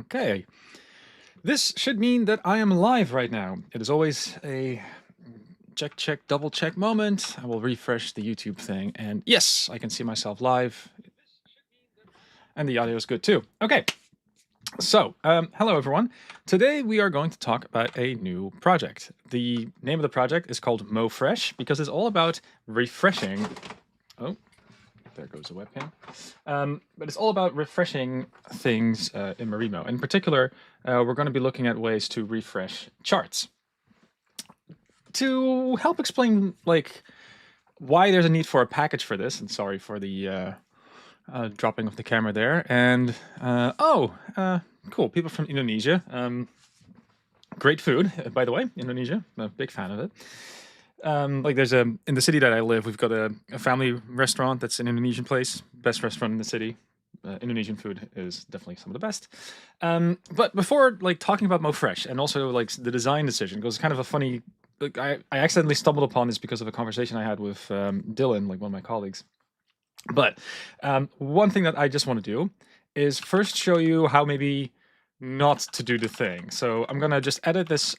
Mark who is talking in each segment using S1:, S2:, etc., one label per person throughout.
S1: Okay, this should mean that I am live right now. It is always a check, double check moment. I will refresh the YouTube thing, and yes, I can see myself live, and the audio is good too. Okay, so hello everyone. Today we are going to talk about a new project. The name of the project is called MoFresh because it's all about refreshing. Oh, there goes the webcam. But it's all about refreshing things in Marimo. In particular, we're going to be looking at ways to refresh charts. To help explain like why there's a need for a package for this, and sorry for the dropping of the camera there. And cool, people from Indonesia. Great food, by the way, Indonesia. I'm a big fan of it. Like there's in the city that I live, we've got a family restaurant that's an Indonesian place, best restaurant in the city. Indonesian food is definitely some of the best. But before like talking about MoFresh and also like the design decision, because it's kind of a funny, like I accidentally stumbled upon this because of a conversation I had with Dylan, like one of my colleagues. But one thing that I just want to do is first show you how maybe not to do the thing. So I'm gonna just edit this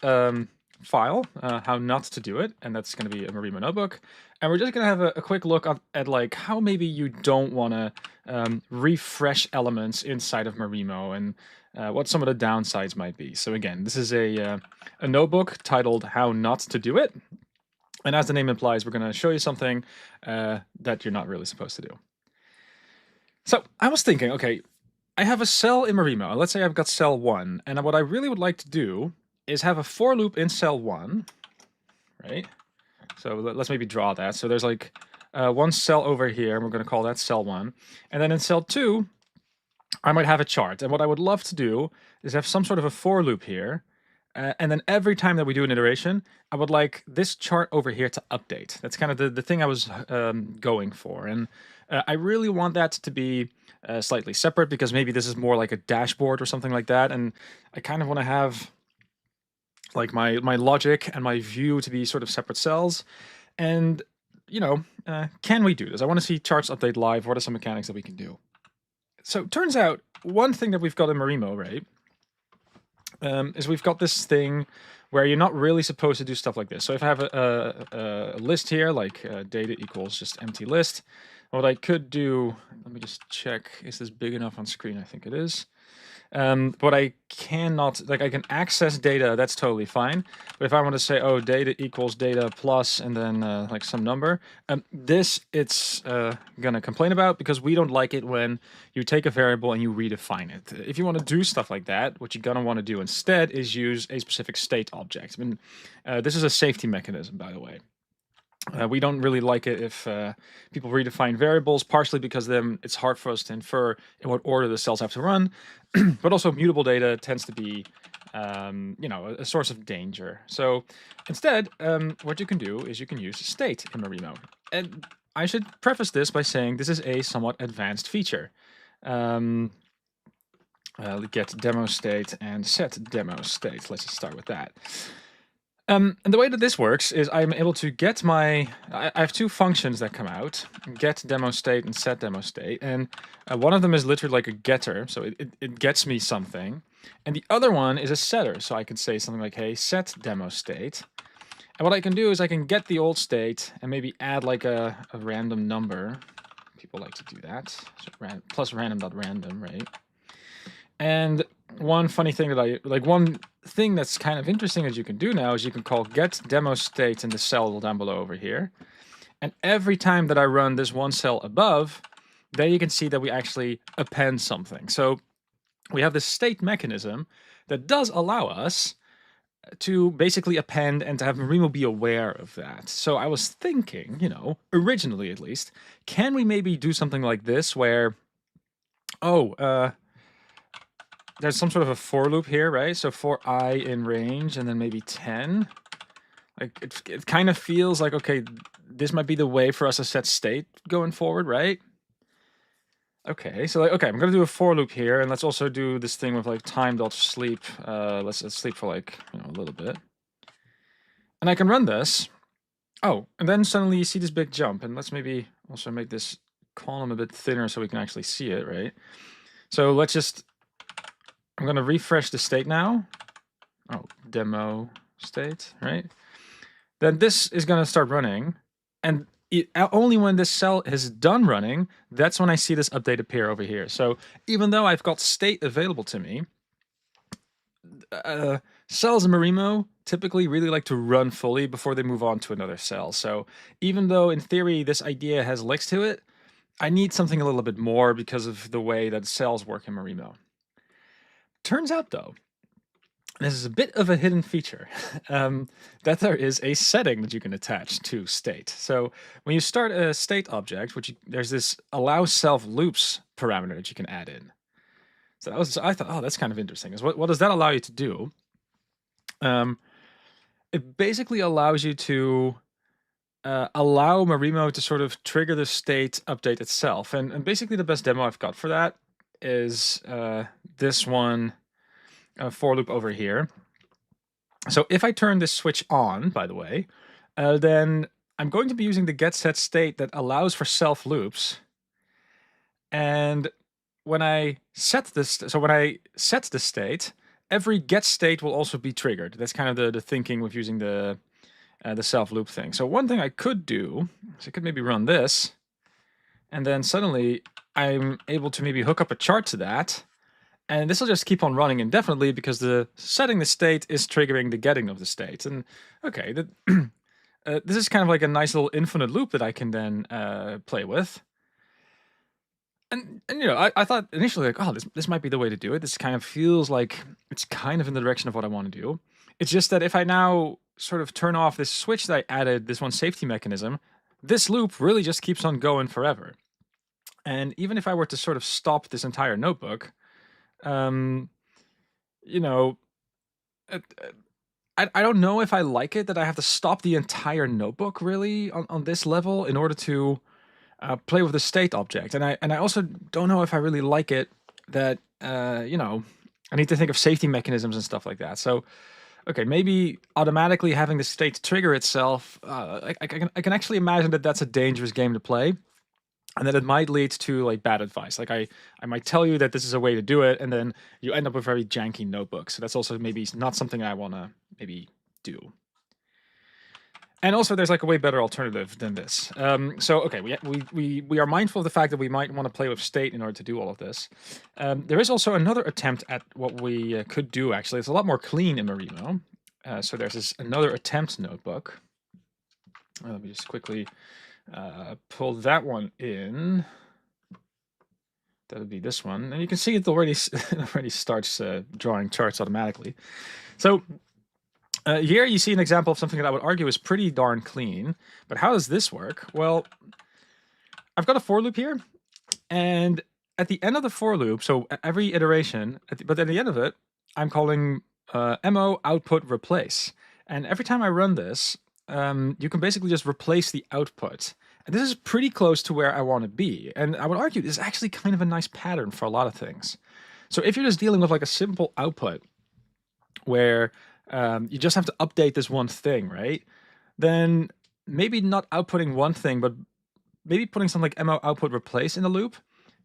S1: file, how not to do it, and that's gonna be a Marimo notebook. And we're just gonna have a quick look at like how maybe you don't wanna refresh elements inside of Marimo and what some of the downsides might be. So again, this is a notebook titled How Not to Do It. And as the name implies, we're gonna show you something that you're not really supposed to do. So I was thinking, okay, I have a cell in Marimo. Let's say I've got cell 1, and what I really would like to do is have a for loop in cell 1, right? So let's maybe draw that. So there's like one cell over here, and we're going to call that cell 1. And then in cell 2, I might have a chart. And what I would love to do is have some sort of a for loop here. And then every time that we do an iteration, I would like this chart over here to update. That's kind of the thing I was going for. And I really want that to be slightly separate because maybe this is more like a dashboard or something like that. And I kind of want to have like my logic and my view to be sort of separate cells. And, you know, can we do this? I want to see charts update live. What are some mechanics that we can do? So it turns out one thing that we've got in Marimo, right, is we've got this thing where you're not really supposed to do stuff like this. So if I have a list here, like data equals just empty list, what I could do, let me just check, is this big enough on screen? I think it is. But I cannot, like I can access data, that's totally fine. But if I want to say, oh, data equals data plus, and then like some number, this it's gonna complain about because we don't like it when you take a variable and you redefine it. If you want to do stuff like that, what you're gonna want to do instead is use a specific state object. I mean, this is a safety mechanism, by the way. We don't really like it if people redefine variables, partially because then it's hard for us to infer in what order the cells have to run, but also mutable data tends to be, you know, a source of danger. So instead, what you can do is you can use state in Marimo. And I should preface this by saying this is a somewhat advanced feature. Get demo state and set demo state. Let's just start with that. And the way that this works is I'm able to get I have two functions that come out, get demo state and set demo state. And one of them is literally like a getter, so it gets me something. And the other one is a setter, so I can say something like, hey, set demo state. And what I can do is I can get the old state and maybe add like a random number. People like to do that. So plus random.random, right? And one funny thing that one thing that's kind of interesting that you can do now is you can call get demo state in the cell down below over here. And every time that I run this one cell above, there you can see that we actually append something. So we have this state mechanism that does allow us to basically append and to have Marimo be aware of that. So I was thinking, you know, originally at least, can we maybe do something like this where, there's some sort of a for loop here, right? So for I in range and then maybe 10. Like it kind of feels like, okay, this might be the way for us to set state going forward, right? Okay, so like, okay, I'm gonna do a for loop here, and let's also do this thing with like time.sleep. Let's sleep for like, you know, a little bit. And I can run this. Oh, and then suddenly you see this big jump, and let's maybe also make this column a bit thinner so we can actually see it, right? So let's just I'm going to refresh the state now. Oh, demo state, right? Then this is going to start running. And only when this cell is done running, that's when I see this update appear over here. So even though I've got state available to me, cells in Marimo typically really like to run fully before they move on to another cell. So even though in theory this idea has legs to it, I need something a little bit more because of the way that cells work in Marimo. Turns out though, this is a bit of a hidden feature, that there is a setting that you can attach to state. So when you start a state object, there's this allow self loops parameter that you can add in. So I thought, oh, that's kind of interesting. What does that allow you to do? It basically allows you to allow Marimo to sort of trigger the state update itself. And basically the best demo I've got for that is this one for loop over here. So if I turn this switch on, by the way, then I'm going to be using the get set state that allows for self loops. And when I set this, so when I set the state, every get state will also be triggered. That's kind of the thinking with using the self loop thing. So one thing I could do is I could maybe run this, and then suddenly I'm able to maybe hook up a chart to that. And this will just keep on running indefinitely because the setting the state is triggering the getting of the state. And okay, this is kind of like a nice little infinite loop that I can then play with. And you know, I thought initially like, oh, this might be the way to do it. This kind of feels like it's kind of in the direction of what I want to do. It's just that if I now sort of turn off this switch that I added, this one safety mechanism, this loop really just keeps on going forever. And even if I were to sort of stop this entire notebook, you know, I don't know if I like it that I have to stop the entire notebook really on this level in order to play with the state object. And I also don't know if I really like it that, you know, I need to think of safety mechanisms and stuff like that. So, okay, maybe automatically having the state trigger itself, I can actually imagine that that's a dangerous game to play. And that it might lead to like bad advice. Like I might tell you that this is a way to do it, and then you end up with very janky notebooks. So that's also maybe not something I want to maybe do. And also, there's like a way better alternative than this. So okay, we are mindful of the fact that we might want to play with state in order to do all of this. There is also another attempt at what we could do. Actually, it's a lot more clean in Marimo. So there's another attempt notebook. Let me just quickly pull that one in. That would be this one, and you can see it already starts drawing charts automatically. So here you see an example of something that I would argue is pretty darn clean. But how does this work? Well, I've got a for loop here, and at the end of the for loop, so every iteration, but at the end of it, I'm calling mo output replace, and every time I run this, you can basically just replace the output. And this is pretty close to where I want to be. And I would argue this is actually kind of a nice pattern for a lot of things. So if you're just dealing with like a simple output where you just have to update this one thing, right? Then maybe not outputting one thing, but maybe putting something like mo output replace in the loop,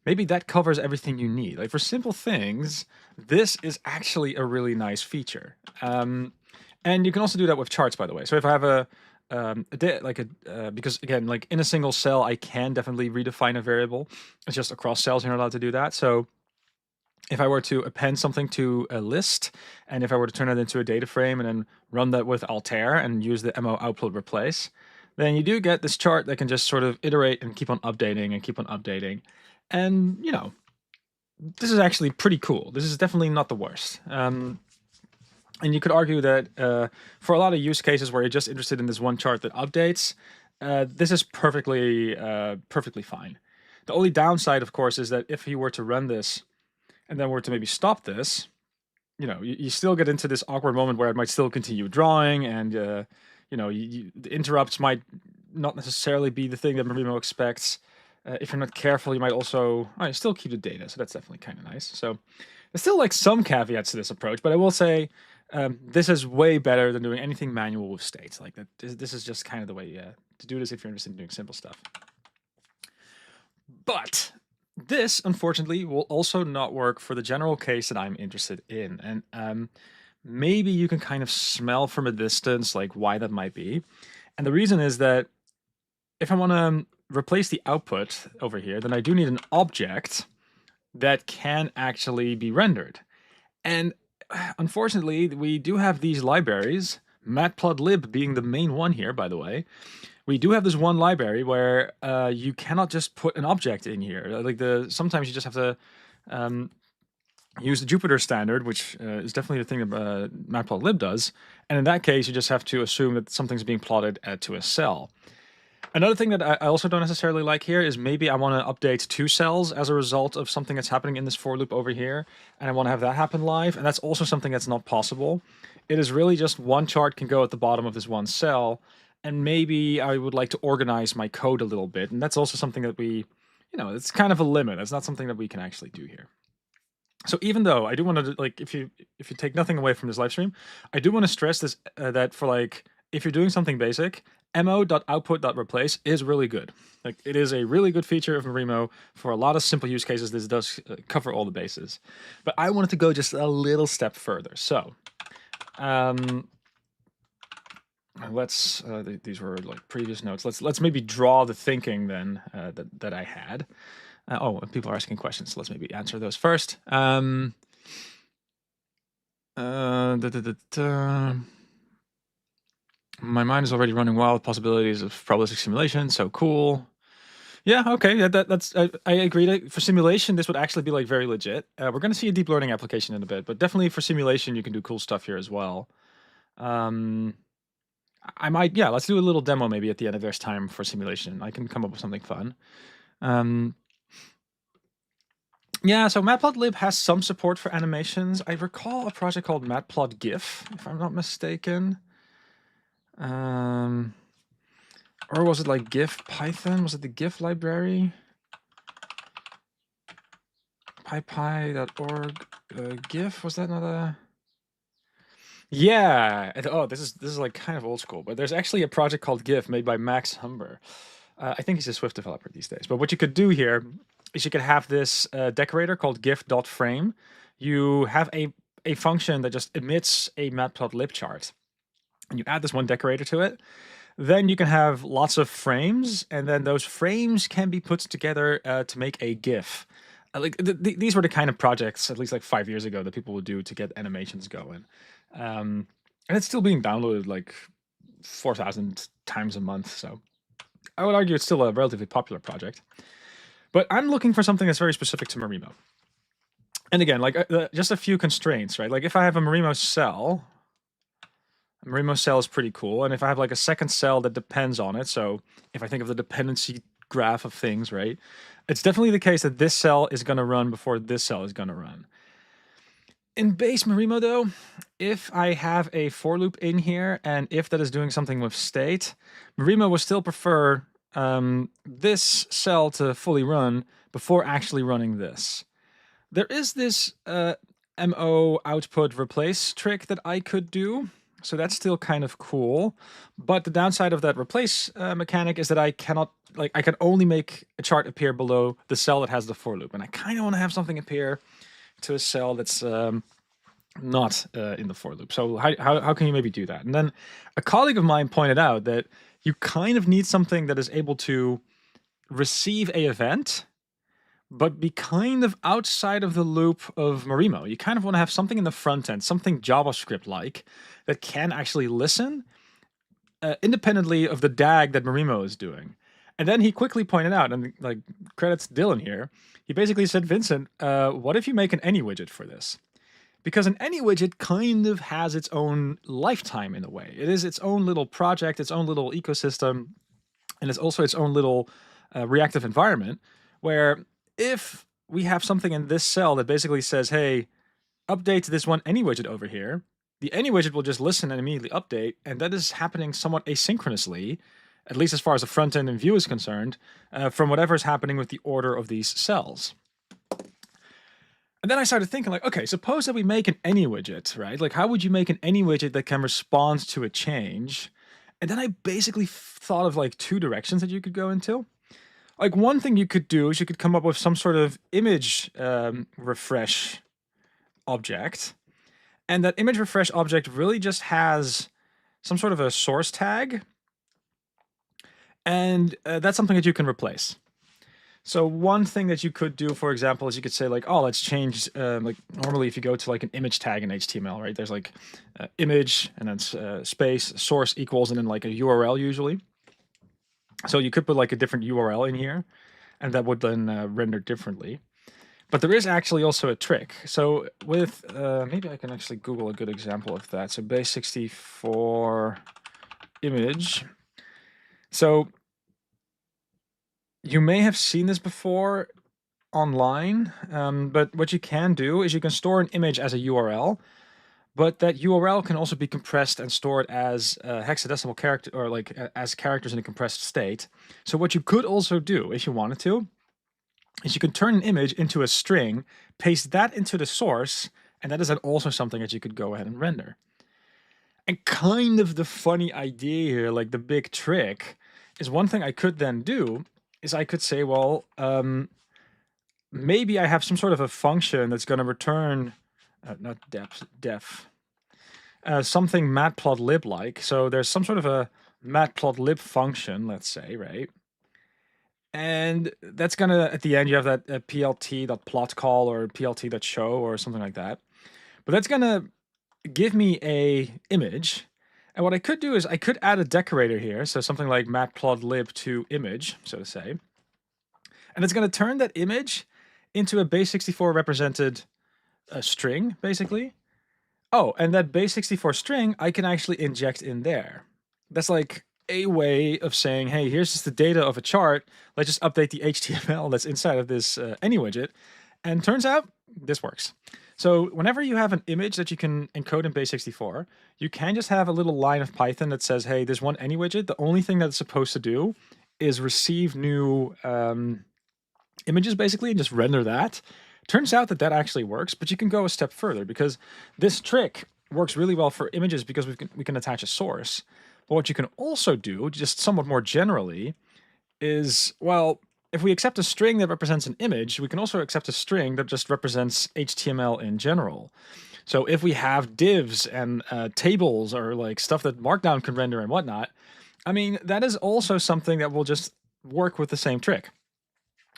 S1: maybe that covers everything you need. Like for simple things, this is actually a really nice feature. And you can also do that with charts, by the way. So if I have because again, like in a single cell, I can definitely redefine a variable. It's just across cells, you're not allowed to do that. So if I were to append something to a list, and if I were to turn it into a data frame and then run that with Altair and use the mo output replace, then you do get this chart that can just sort of iterate and keep on updating and keep on updating. And, you know, this is actually pretty cool. This is definitely not the worst. And you could argue that for a lot of use cases where you're just interested in this one chart that updates, this is perfectly fine. The only downside, of course, is that if you were to run this and then were to maybe stop this, you know, you still get into this awkward moment where it might still continue drawing, and you know, the interrupts might not necessarily be the thing that Marimo expects. If you're not careful, you might also still keep the data, so that's definitely kind of nice. So there's still like some caveats to this approach, but I will say this is way better than doing anything manual with states. Like that, this is just kind of the way to do this if you're interested in doing simple stuff. But this, unfortunately, will also not work for the general case that I'm interested in. And maybe you can kind of smell from a distance like why that might be. And the reason is that if I want to replace the output over here, then I do need an object that can actually be rendered. And unfortunately, we do have these libraries, matplotlib being the main one here, by the way. We do have this one library where you cannot just put an object in here. Like sometimes you just have to use the Jupyter standard, which is definitely the thing that matplotlib does. And in that case, you just have to assume that something's being plotted to a cell. Another thing that I also don't necessarily like here is maybe I want to update 2 cells as a result of something that's happening in this for loop over here, and I want to have that happen live, and that's also something that's not possible. It is really just one chart can go at the bottom of this one cell, and maybe I would like to organize my code a little bit, and that's also something that it's kind of a limit. It's not something that we can actually do here. So even though I do want to, like, if you take nothing away from this live stream, I do want to stress this, that for, like, if you're doing something basic, mo.output.replace is really good. Like, it is a really good feature of Marimo. For a lot of simple use cases, this does cover all the bases. But I wanted to go just a little step further. So let's these were like previous notes. Let's maybe draw the thinking then that I had. People are asking questions, so let's maybe answer those first. My mind is already running wild with possibilities of probabilistic simulation. So cool. Yeah, okay. Yeah, that's I agree that for simulation, this would actually be like very legit. We're going to see a deep learning application in a bit, but definitely for simulation, you can do cool stuff here as well. I might, yeah, let's do a little demo maybe at the end if there's time for simulation. I can come up with something fun. Yeah, so matplotlib has some support for animations. I recall a project called matplotgif, if I'm not mistaken. Or was it like GIF Python? Was it the GIF library? pypy.org GIF, was that not a... Yeah. Oh, this is like kind of old school, but there's actually a project called GIF made by Max Humber. I think he's a Swift developer these days. But what you could do here is you could have this decorator called gif.frame. You have a function that just emits a matplotlib chart, and you add this one decorator to it. Then you can have lots of frames, and then those frames can be put together to make a GIF. These were the kind of projects, at least like 5 years ago, that people would do to get animations going. And it's still being downloaded like 4,000 times a month, so I would argue it's still a relatively popular project. But I'm looking for something that's very specific to Marimo. And again, like just a few constraints, right? Like if I have a Marimo cell is pretty cool. And if I have like a second cell that depends on it, so if I think of the dependency graph of things, right? It's definitely the case that this cell is going to run before this cell is going to run. In base Marimo, though, if I have a for loop in here, and if that is doing something with state, Marimo will still prefer this cell to fully run before actually running this. There is this mo output replace trick that I could do, so that's still kind of cool. But the downside of that replace mechanic is that I cannot, like, I can only make a chart appear below the cell that has the for loop, and I kind of want to have something appear to a cell that's not in the for loop. So how can you maybe do that? And then a colleague of mine pointed out that you kind of need something that is able to receive a event, but be kind of outside of the loop of Marimo. You kind of want to have something in the front end, something JavaScript-like, that can actually listen independently of the DAG that Marimo is doing. And then he quickly pointed out, and like credits Dylan here, he basically said, Vincent, what if you make an any widget for this? Because an any widget kind of has its own lifetime in a way. It is its own little project, its own little ecosystem, and it's also its own little reactive environment where if we have something in this cell that basically says, hey, update this one any widget over here, the any widget will just listen and immediately update, and that is happening somewhat asynchronously, at least as far as the front end and view is concerned, from whatever is happening with the order of these cells. And then I started thinking, like, okay, suppose that we make an any widget, right? Like, how would you make an any widget that can respond to a change? And then I basically thought of like 2 directions that you could go into. Like one thing you could do is you could come up with some sort of image refresh object. And that image refresh object really just has some sort of a source tag. And that's something that you can replace. So one thing that you could do, for example, is you could say like, oh, let's change, like normally if you go to like an image tag in HTML, right? There's like image and then space, source equals, and then like a URL usually. So you could put like a different URL in here and that would then render differently. But there is actually also a trick. So with, maybe I can actually Google a good example of that. So base64 image. So you may have seen this before online, but what you can do is you can store an image as a URL, but that URL can also be compressed and stored as hexadecimal character, or like as characters in a compressed state. So what you could also do, if you wanted to, is you can turn an image into a string, paste that into the source, and that is then also something that you could go ahead and render. And kind of the funny idea here, like the big trick, is one thing I could then do is I could say, well, maybe I have some sort of a function that's going to return, not def, something matplotlib-like. So there's some sort of a matplotlib function, let's say, right? And that's going to, at the end, you have that plt.plot call or plt.show or something like that. But that's going to give me a image. And what I could do is I could add a decorator here. So something like matplotlib to image, so to say. And it's going to turn that image into a base64 represented string, basically. Oh, and that base64 string I can actually inject in there. That's like a way of saying, hey, here's just the data of a chart. Let's just update the HTML that's inside of this any widget. And turns out this works. So whenever you have an image that you can encode in base64, you can just have a little line of Python that says, hey, there's one any widget. The only thing that it's supposed to do is receive new images, basically, and just render that. Turns out that that actually works, but you can go a step further because this trick works really well for images because we can attach a source. But what you can also do, just somewhat more generally, is, well, if we accept a string that represents an image, we can also accept a string that just represents HTML in general. So if we have divs and tables or like stuff that Markdown can render and whatnot, I mean, that is also something that will just work with the same trick.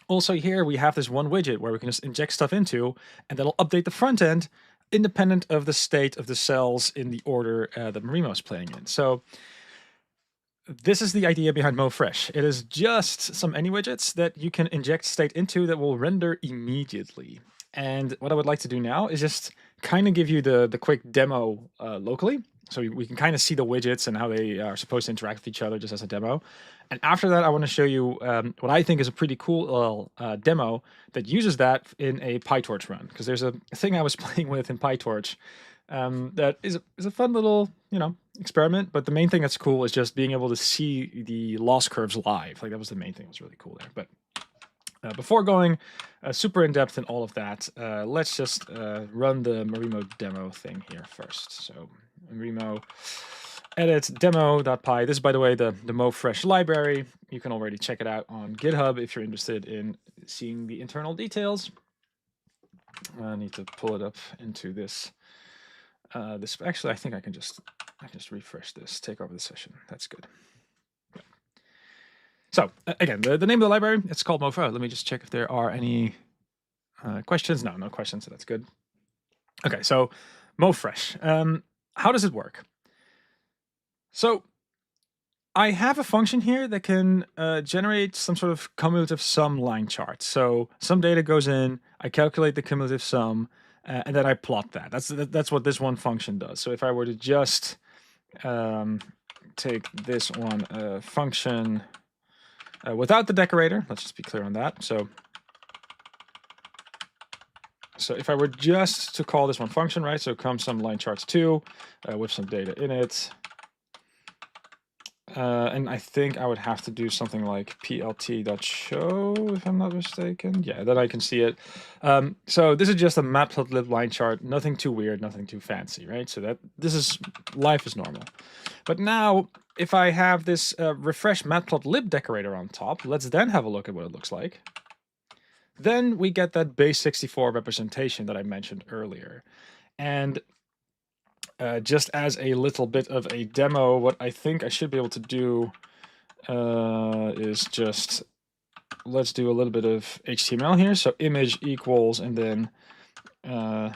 S1: Also here we have this one widget where we can just inject stuff into, and that'll update the front end independent of the state of the cells in the order that Marimo is playing in. So this is the idea behind MoFresh. It is just some any widgets that you can inject state into that will render immediately. And what I would like to do now is just kind of give you the quick demo locally. So we can kind of see the widgets and how they are supposed to interact with each other just as a demo. And after that, I want to show you what I think is a pretty cool demo that uses that in a PyTorch run. Because there's a thing I was playing with in PyTorch that is a fun little, experiment. But the main thing that's cool is just being able to see the loss curves live. Like that was the main thing that was really cool there. But before going super in depth in all of that, let's just run the Marimo demo thing here first. So Marimo edit demo.py. This is, by the way, the MoFresh library. You can already check it out on GitHub if you're interested in seeing the internal details. I need to pull it up into this. Actually, I think I can just refresh this, take over the session. That's good. So again, the name of the library, it's called MoFresh. Let me just check if there are any questions. No questions, so that's good. Okay, so MoFresh. How does it work? So I have a function here that can generate some sort of cumulative sum line chart. So some data goes in, I calculate the cumulative sum, and then I plot that. That's what this one function does. So if I were to just take this one function without the decorator, let's just be clear on that. So if I were just to call this one function, right? So come some line charts 2 with some data in it. And I think I would have to do something like plt.show, if I'm not mistaken. Yeah, then I can see it. So this is just a matplotlib line chart, nothing too weird, nothing too fancy, right? So that this is, life is normal. But now, if I have this refresh matplotlib decorator on top, let's then have a look at what it looks like. Then we get that base 64 representation that I mentioned earlier. And just as a little bit of a demo, what I think I should be able to do is just, let's do a little bit of HTML here. So image equals, and then yeah,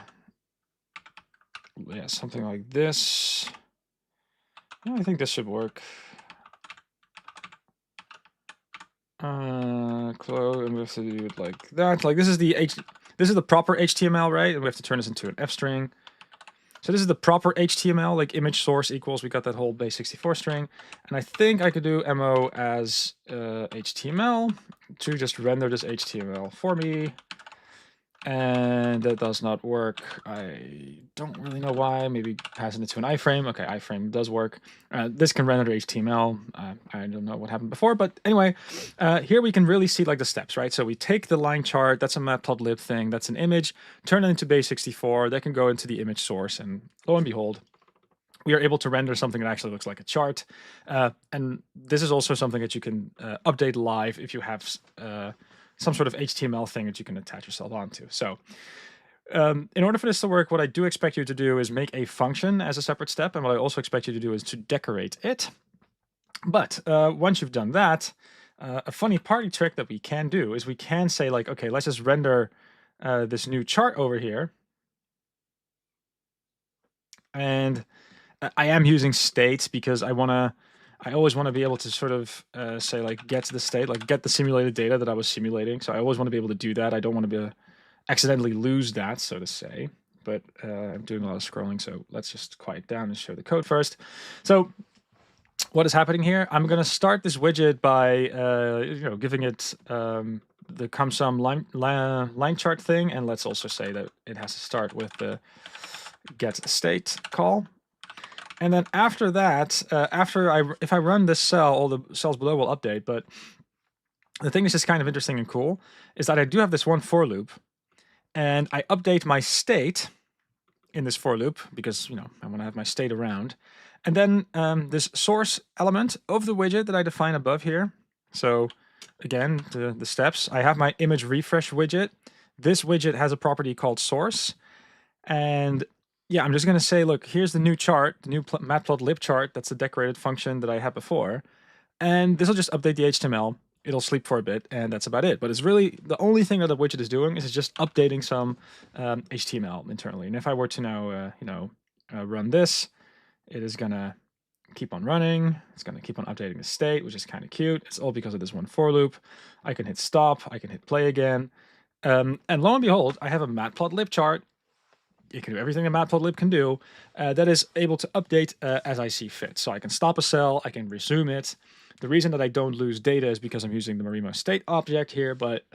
S1: something like this. Yeah, I think this should work. Close, and we have to do it like that. Like this is the proper HTML, right? And we have to turn this into an F string. So this is the proper HTML, like image source equals, we got that whole base 64 string. And I think I could do mo as HTML to just render this HTML for me. And that does not work. I don't really know why. Maybe passing it to an iframe. Okay, iframe does work. This can render HTML. I don't know what happened before, but anyway, here we can really see like the steps, right? So we take the line chart, that's a matplotlib thing, that's an image, turn it into base 64, that can go into the image source, and lo and behold, we are able to render something that actually looks like a chart. And this is also something that you can update live if you have some sort of HTML thing that you can attach yourself onto. So in order for this to work, what I do expect you to do is make a function as a separate step. And what I also expect you to do is to decorate it. But once you've done that, a funny party trick that we can do is we can say like, okay, let's just render this new chart over here. And I am using states because I always want to be able to sort of say like get to the state, like get the simulated data that I was simulating. So I always want to be able to do that. I don't want to be accidentally lose that, so to say. But I'm doing a lot of scrolling, so let's just quiet down and show the code first. So what is happening here? I'm going to start this widget by giving it the CumSum line chart thing, and let's also say that it has to start with the get state call. And then after that, if I run this cell, all the cells below will update. But the thing that's just kind of interesting and cool is that I do have this one for loop, and I update my state in this for loop because I want to have my state around. And then this source element of the widget that I define above here. So again, the steps. I have my image refresh widget. This widget has a property called source, and yeah, I'm just going to say, look, here's the new chart, the new matplotlib chart. That's the decorated function that I had before. And this will just update the HTML. It'll sleep for a bit, and that's about it. But it's really, the only thing that the widget is doing is just updating some HTML internally. And if I were to now, run this, it is going to keep on running. It's going to keep on updating the state, which is kind of cute. It's all because of this one for loop. I can hit stop. I can hit play again. And lo and behold, I have a matplotlib chart. It can do everything a matplotlib can do, that is able to update as I see fit. So I can stop a cell, I can resume it. The reason that I don't lose data is because I'm using the Marimo state object here, but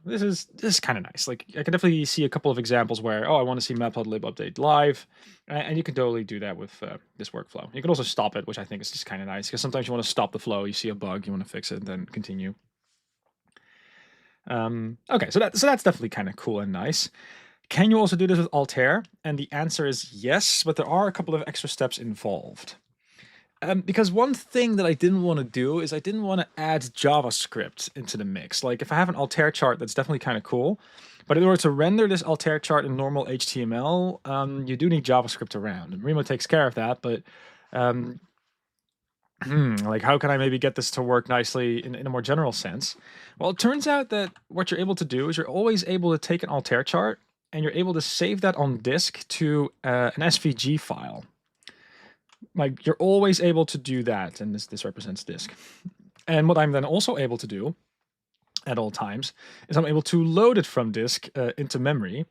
S1: this is kind of nice. Like I can definitely see a couple of examples where, I want to see matplotlib update live, and you can totally do that with this workflow. You can also stop it, which I think is just kind of nice, because sometimes you want to stop the flow, you see a bug, you want to fix it, and then continue. Okay, so that's definitely kind of cool and nice. Can you also do this with Altair? And the answer is yes, but there are a couple of extra steps involved. Because one thing that I didn't want to do is I didn't want to add JavaScript into the mix. Like if I have an Altair chart, that's definitely kind of cool. But in order to render this Altair chart in normal HTML, you do need JavaScript around. And Marimo takes care of that, but like how can I maybe get this to work nicely in a more general sense? Well, it turns out that what you're able to do is you're always able to take an Altair chart and you're able to save that on disk to an SVG file. Like you're always able to do that, and this represents disk. And what I'm then also able to do at all times is I'm able to load it from disk into memory.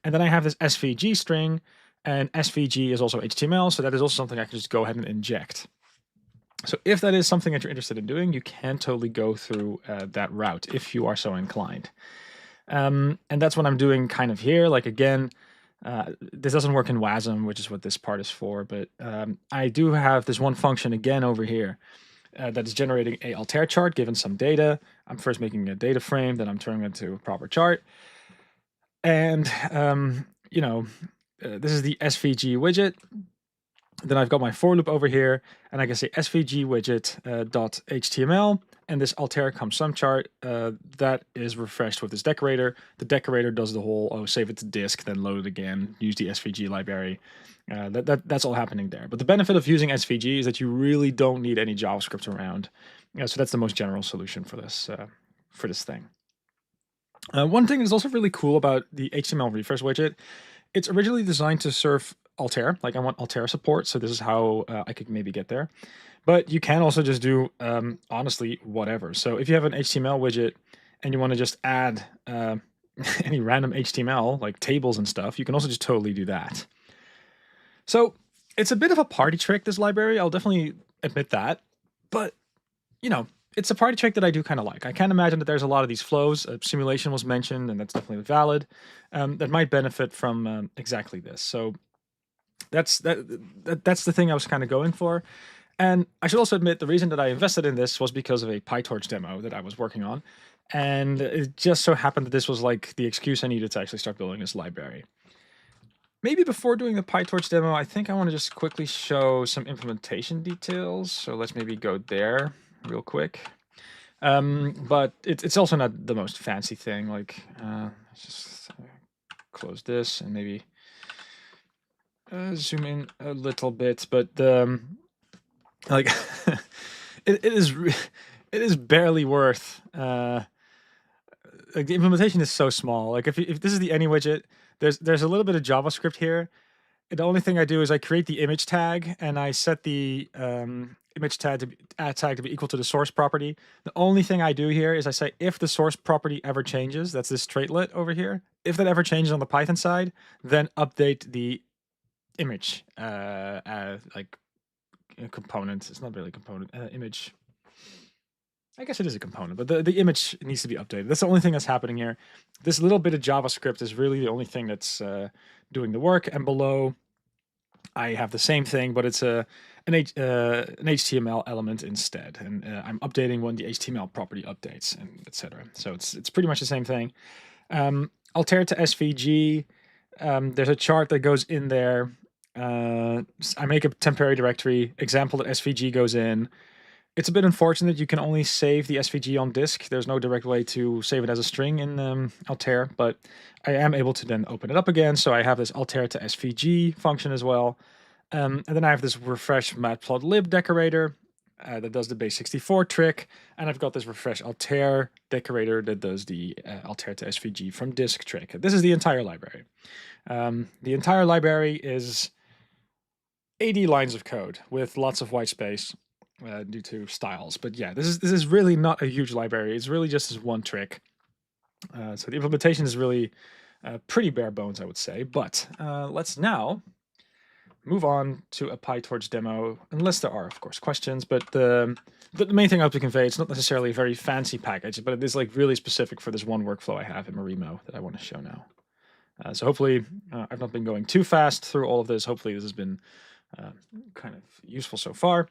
S1: And then I have this SVG string, and SVG is also HTML, so that is also something I can just go ahead and inject. So if that is something that you're interested in doing, you can totally go through that route if you are so inclined. And that's what I'm doing kind of here. Like again, This doesn't work in WASM, which is what this part is for, but I do have this one function again over here that is generating a Altair chart given some data. I'm first making a data frame, then I'm turning it into a proper chart. And, this is the SVG widget. Then I've got my for loop over here, and I can say SVG widget dot HTML, and this Altair come sum chart that is refreshed with this decorator. The decorator does the whole save it to disk, then load it again, use the SVG library. That's all happening there. But the benefit of using SVG is that you really don't need any JavaScript around. So that's the most general solution for this thing. One thing that's also really cool about the HTML refresh widget, it's originally designed to serve Altair. Like I want Altair support, so this is how I could maybe get there. But you can also just do, honestly, whatever. So if you have an HTML widget and you want to just add any random HTML, like tables and stuff, you can also just totally do that. So it's a bit of a party trick, this library. I'll definitely admit that. But, it's a party trick that I do kind of like. I can't imagine that there's a lot of these flows. Simulation was mentioned, and that's definitely valid. That might benefit from exactly this. So that's the thing I was kind of going for. And I should also admit the reason that I invested in this was because of a PyTorch demo that I was working on. And it just so happened that this was like the excuse I needed to actually start building this library. Maybe before doing the PyTorch demo, I think I want to just quickly show some implementation details. So let's maybe go there real quick. But it's also not the most fancy thing. Like, let's just close this and maybe zoom in a little bit. But like, it is barely worth. Like the implementation is so small. Like if this is the any widget, there's a little bit of JavaScript here. The only thing I do is I create the image tag and I set the image tag to be equal to the source property. The only thing I do here is I say if the source property ever changes, that's this traitlet over here. If that ever changes on the Python side, then update the image like a component. It's not really a component. Image. I guess it is a component, but the image needs to be updated. That's the only thing that's happening here. This little bit of JavaScript is really the only thing that's doing the work. And below, I have the same thing, but it's an HTML element instead. And I'm updating when the HTML property updates, and etc. So it's pretty much the same thing. Altair to SVG. There's a chart that goes in there. I make a temporary directory. Example that SVG goes in. It's a bit unfortunate you can only save the SVG on disk. There's no direct way to save it as a string in Altair, but I am able to then open it up again. So I have this Altair to SVG function as well. And then I have this refresh matplotlib decorator that does the base64 trick. And I've got this refresh Altair decorator that does the Altair to SVG from disk trick. This is the entire library. The entire library is 80 lines of code with lots of white space. Due to styles, but yeah, this is really not a huge library. It's really just this one trick. So the implementation is really pretty bare bones, I would say. But let's now move on to a PyTorch demo, unless there are, of course, questions. But the main thing I hope to convey, it's not necessarily a very fancy package, but it is like really specific for this one workflow I have in Marimo that I want to show now. So hopefully I've not been going too fast through all of this. Hopefully this has been kind of useful so far.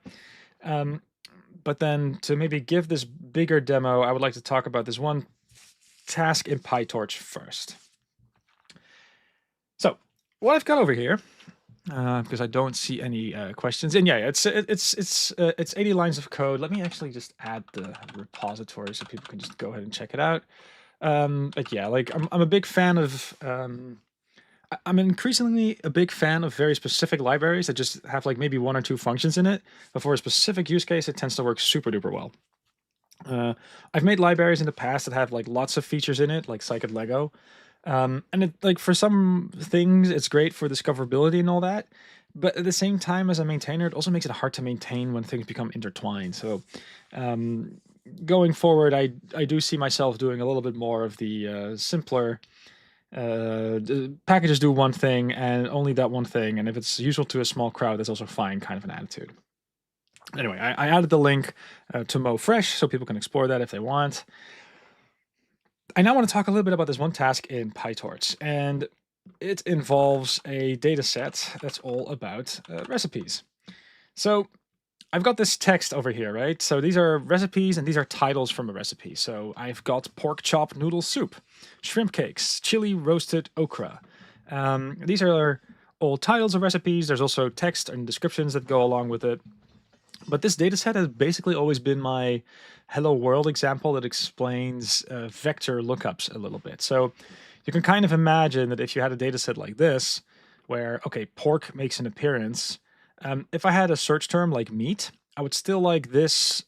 S1: But then to maybe give this bigger demo, I would like to talk about this one task in PyTorch first. So what I've got over here, because I don't see any questions, and yeah, it's 80 lines of code. Let me actually just add the repository so people can just go ahead and check it out. But yeah, like I'm a big fan of. I'm increasingly a big fan of very specific libraries that just have like maybe one or two functions in it, but for a specific use case, it tends to work super duper well. I've made libraries in the past that have like lots of features in it, like Scikit-Lego, and it, like for some things, it's great for discoverability and all that. But at the same time, as a maintainer, it also makes it hard to maintain when things become intertwined. So going forward, I do see myself doing a little bit more of the simpler. Packages do one thing and only that one thing, and if it's useful to a small crowd, that's also fine kind of an attitude. Anyway, I added the link to MoFresh so people can explore that if they want. I now want to talk a little bit about this one task in PyTorch, and it involves a data set that's all about recipes. So I've got this text over here, right? So these are recipes and these are titles from a recipe. So I've got pork chop noodle soup, shrimp cakes, chili roasted okra. These are all titles of recipes. There's also text and descriptions that go along with it. But this data set has basically always been my hello world example that explains vector lookups a little bit. So you can kind of imagine that if you had a data set like this, where, okay, pork makes an appearance, if I had a search term like meat, I would still like this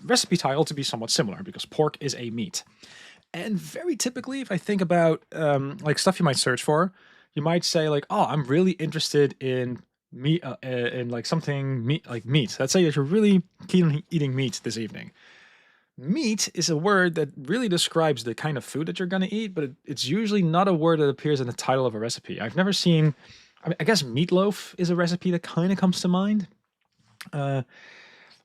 S1: recipe title to be somewhat similar because pork is a meat. And very typically, if I think about like stuff you might search for, you might say like, "Oh, I'm really interested in meat, in like something meat, like meat." Let's say that you're really keen on eating meat this evening. Meat is a word that really describes the kind of food that you're going to eat, but it's usually not a word that appears in the title of a recipe. I've never seen. I mean, I guess meatloaf is a recipe that kind of comes to mind. Uh,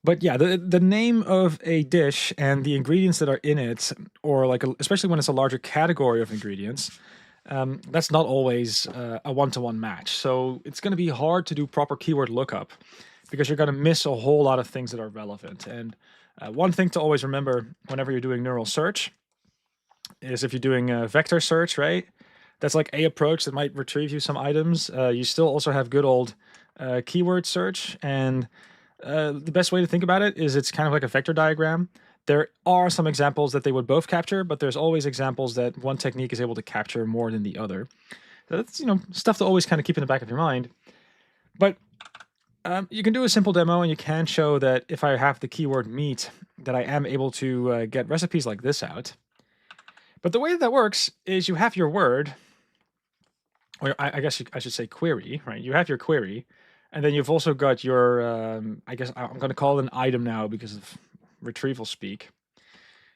S1: but yeah, the name of a dish and the ingredients that are in it, or like especially when it's a larger category of ingredients, that's not always a one-to-one match. So it's going to be hard to do proper keyword lookup because you're going to miss a whole lot of things that are relevant. And one thing to always remember whenever you're doing neural search is if you're doing a vector search, right? That's like a approach that might retrieve you some items. You still also have good old keyword search, and the best way to think about it is it's kind of like a vector diagram. There are some examples that they would both capture, but there's always examples that one technique is able to capture more than the other. So that's, stuff to always kind of keep in the back of your mind. But you can do a simple demo and you can show that if I have the keyword meat, that I am able to get recipes like this out. But the way that works is you have your word, or I guess I should say query, right? You have your query, and then you've also got your, I guess I'm going to call it an item now because of retrieval speak.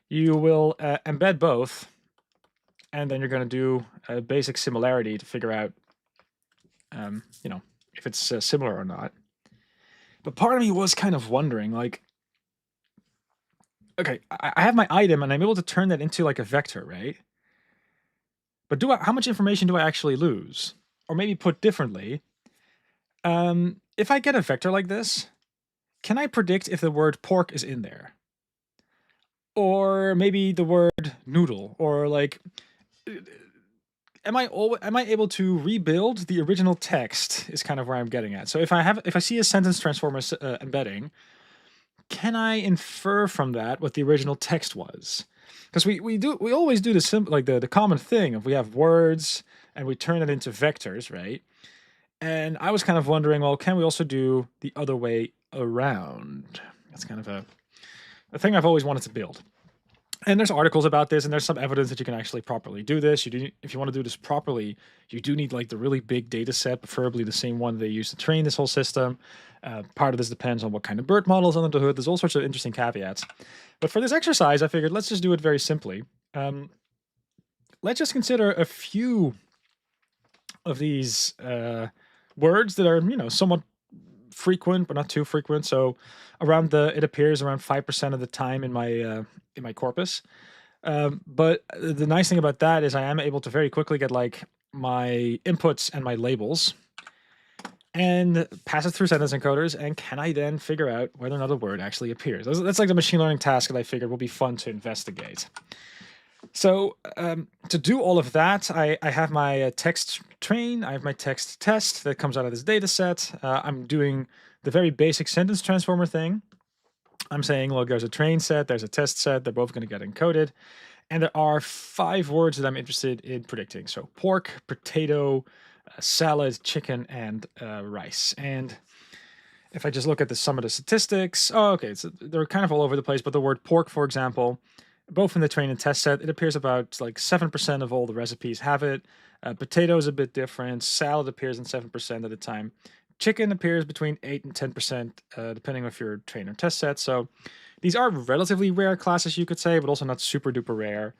S1: You will embed both, and then you're going to do a basic similarity to figure out, if it's similar or not. But part of me was kind of wondering, like, okay, I have my item, and I'm able to turn that into like a vector, right? But how much information do I actually lose? Or maybe put differently, if I get a vector like this, can I predict if the word pork is in there? Or maybe the word noodle, or like, am I able to rebuild the original text? Is kind of where I'm getting at. So if I see a sentence transformer embedding, can I infer from that what the original text was? Because we always do the common thing of we have words and we turn it into vectors, right? And I was kind of wondering, well, can we also do the other way around? That's kind of a thing I've always wanted to build. And there's articles about this, and there's some evidence that you can actually properly do this. If you want to do this properly, you do need like the really big data set, preferably the same one they use to train this whole system. Part of this depends on what kind of BERT model is under the hood. There's all sorts of interesting caveats. But for this exercise, I figured let's just do it very simply. Let's just consider a few of these words that are, somewhat frequent, but not too frequent. So it appears around 5% of the time in my corpus. But the nice thing about that is I am able to very quickly get like my inputs and my labels and pass it through sentence encoders. And can I then figure out whether or not a word actually appears? That's like the machine learning task that I figured will be fun to investigate. So to do all of that, I have my text train, I have my text test that comes out of this data set. I'm doing the very basic sentence transformer thing. I'm saying, look, there's a train set, there's a test set, they're both going to get encoded. And there are 5 words that I'm interested in predicting. So pork, potato, salad, chicken, and rice. And if I just look at the sum of the statistics, so they're kind of all over the place, but the word pork, for example, both in the train and test set, it appears about like 7% of all the recipes have it. Potato is a bit different. Salad appears in 7% of the time. Chicken appears between 8 and 10%, depending on if you're train or test set. So these are relatively rare classes, you could say, but also not super duper rare.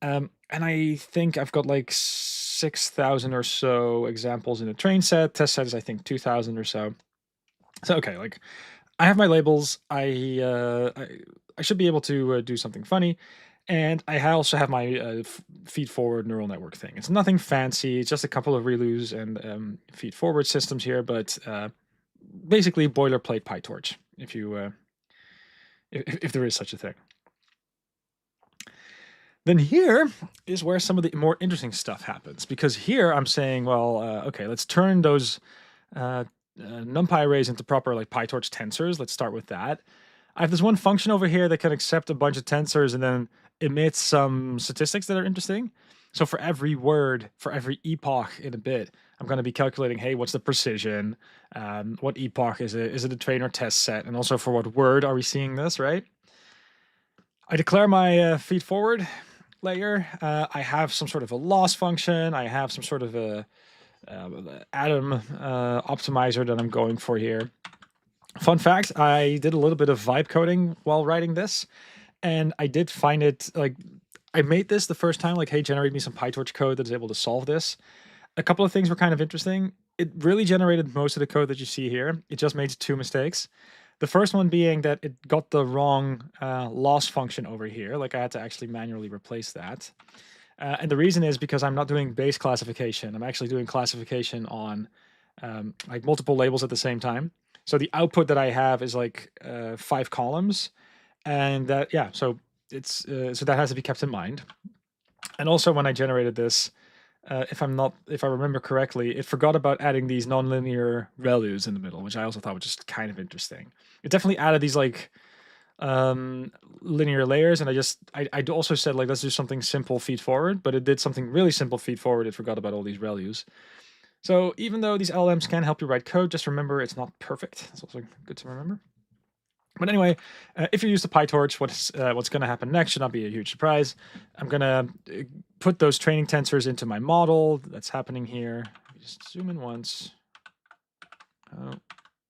S1: And I think I've got like 6,000 or so examples in the train set. Test set is, I think, 2,000 or so. So, okay, like I have my labels. I should be able to do something funny. And I also have my feed-forward neural network thing. It's nothing fancy. It's just a couple of ReLUs and feed-forward systems here, but basically boilerplate PyTorch, if you if there is such a thing. Then here is where some of the more interesting stuff happens, because here I'm saying, well, okay, let's turn those NumPy arrays into proper like PyTorch tensors. Let's start with that. I have this one function over here that can accept a bunch of tensors and then emit some statistics that are interesting. So for every word, for every epoch in a bit, I'm going to be calculating, hey, what's the precision? What epoch is it? Is it a train or test set? And also for what word are we seeing this, right? I declare my feed forward layer. I have some sort of a loss function. I have some sort of a atom optimizer that I'm going for here. Fun fact, I did a little bit of vibe coding while writing this, and I did find it, like, I made this the first time, like, hey, generate me some PyTorch code that is able to solve this. A couple of things were kind of interesting. It really generated most of the code that you see here. It just made 2 mistakes. The first one being that it got the wrong loss function over here. Like, I had to actually manually replace that. And the reason is because I'm not doing base classification. I'm actually doing classification on like multiple labels at the same time. So the output that I have is like 5 columns, and that, yeah, so it's so that has to be kept in mind. And also when I generated this, if I remember correctly, it forgot about adding these nonlinear values in the middle, which I also thought was just kind of interesting. It definitely added these like linear layers, and I also said, like, let's do something simple feed forward, but it did something really simple feed forward. It forgot about all these values. So even though these LLMs can help you write code, just remember it's not perfect. That's also good to remember. But anyway, if you use the PyTorch, what's going to happen next should not be a huge surprise. I'm going to put those training tensors into my model. That's happening here. Just zoom in once. Oh,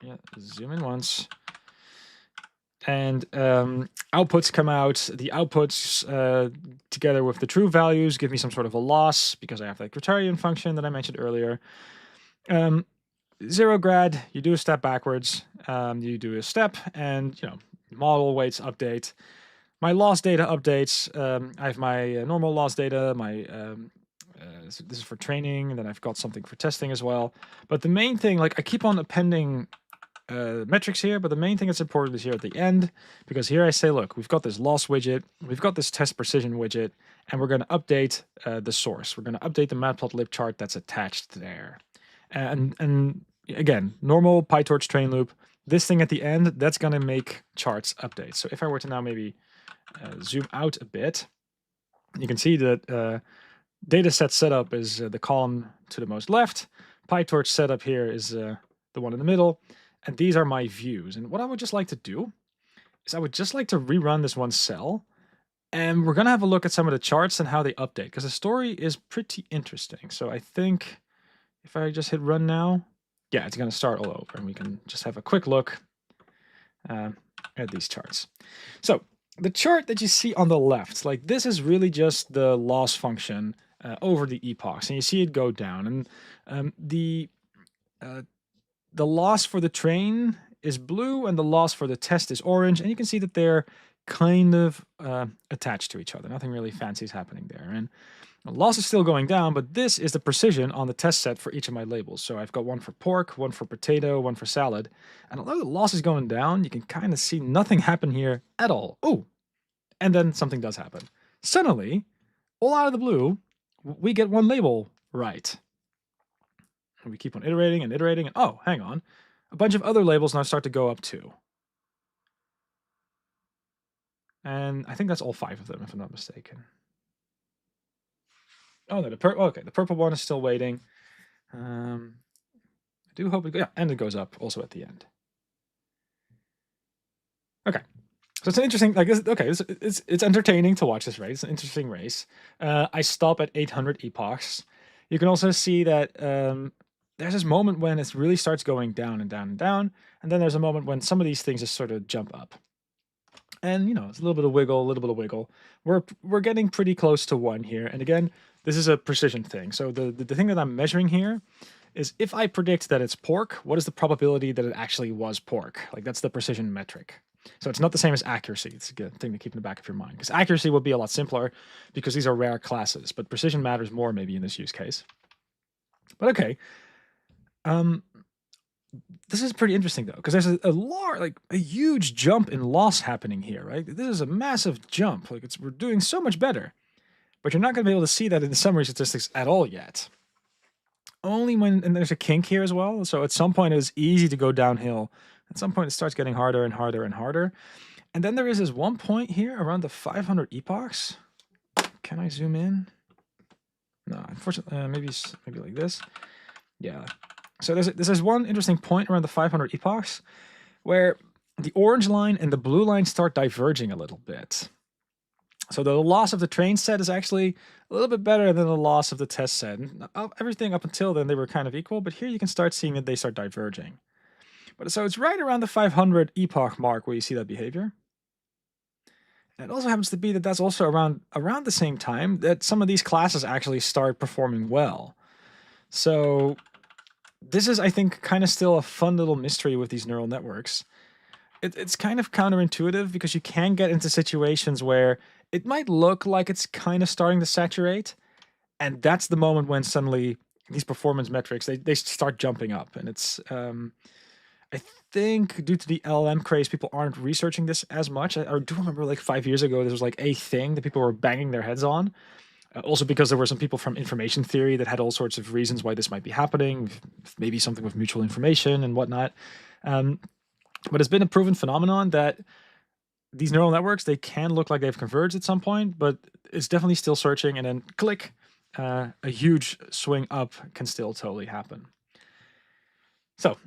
S1: yeah, zoom in once. And outputs come out. The outputs, together with the true values, give me some sort of a loss, because I have that criterion function that I mentioned earlier. 0 grad, you do a step backwards. You do a step, and model weights update. My loss data updates. I have my normal loss data. My so this is for training, and then I've got something for testing as well. But the main thing, like, I keep on appending metrics here, but the main thing that's important is here at the end, because here I say, look, we've got this loss widget, we've got this test precision widget, and we're going to update the source. We're going to update the matplotlib chart that's attached there. And again, normal PyTorch train loop. This thing at the end, that's going to make charts updates. So if I were to now maybe zoom out a bit, you can see that dataset setup is the column to the most left. PyTorch setup here is the one in the middle. And these are my views. And what I would just like to do is I would just like to rerun this one cell. And we're going to have a look at some of the charts and how they update, because the story is pretty interesting. So I think if I just hit run now, yeah, it's going to start all over. And we can just have a quick look at these charts. So the chart that you see on the left, like, this is really just the loss function over the epochs. And you see it go down. And the loss for the train is blue, and the loss for the test is orange. And you can see that they're kind of attached to each other. Nothing really fancy is happening there. And the loss is still going down, but this is the precision on the test set for each of my labels. So I've got one for pork, one for potato, one for salad. And although the loss is going down, you can kind of see nothing happen here at all. Oh, and then something does happen. Suddenly, all out of the blue, we get one label right. And we keep on iterating and iterating, and oh, hang on. A bunch of other labels now start to go up too. And I think that's all 5 of them, if I'm not mistaken. Oh, no, the purple one is still waiting. I do hope it, yeah, and it goes up also at the end. Okay. So it's an interesting, like, okay, it's entertaining to watch this race. It's an interesting race. I stop at 800 epochs. You can also see that there's this moment when it really starts going down and down and down, and then there's a moment when some of these things just sort of jump up. And it's a little bit of wiggle, a little bit of wiggle. We're getting pretty close to 1 here, and again, this is a precision thing. So the thing that I'm measuring here is, if I predict that it's pork, what is the probability that it actually was pork? Like, that's the precision metric. So it's not the same as accuracy. It's a good thing to keep in the back of your mind, because accuracy would be a lot simpler because these are rare classes, but precision matters more maybe in this use case. But okay. This is pretty interesting though, because there's a huge jump in loss happening here, right? This is a massive jump. Like we're doing so much better, but you're not going to be able to see that in the summary statistics at all yet. Only when, and there's a kink here as well. So at some point it was easy to go downhill. At some point it starts getting harder and harder and harder. And then there is this one point here around the 500 epochs. Can I zoom in? No, unfortunately, maybe like this. Yeah. So there's one interesting point around the 500 epochs where the orange line and the blue line start diverging a little bit. So the loss of the train set is actually a little bit better than the loss of the test set. Everything up until then, they were kind of equal, but here you can start seeing that they start diverging. But so it's right around the 500 epoch mark where you see that behavior. And it also happens to be that that's also around the same time that some of these classes actually start performing well. So this is, I think, kind of still a fun little mystery with these neural networks. It's kind of counterintuitive because you can get into situations where it might look like it's kind of starting to saturate, and that's the moment when suddenly these performance metrics, they start jumping up. And it's, I think due to the LLM craze, people aren't researching this as much. I do remember like 5 years ago, this was like a thing that people were banging their heads on. Also because there were some people from information theory that had all sorts of reasons why this might be happening, maybe something with mutual information and whatnot. But it's been a proven phenomenon that these neural networks, they can look like they've converged at some point, but it's definitely still searching, and then click, a huge swing up can still totally happen. So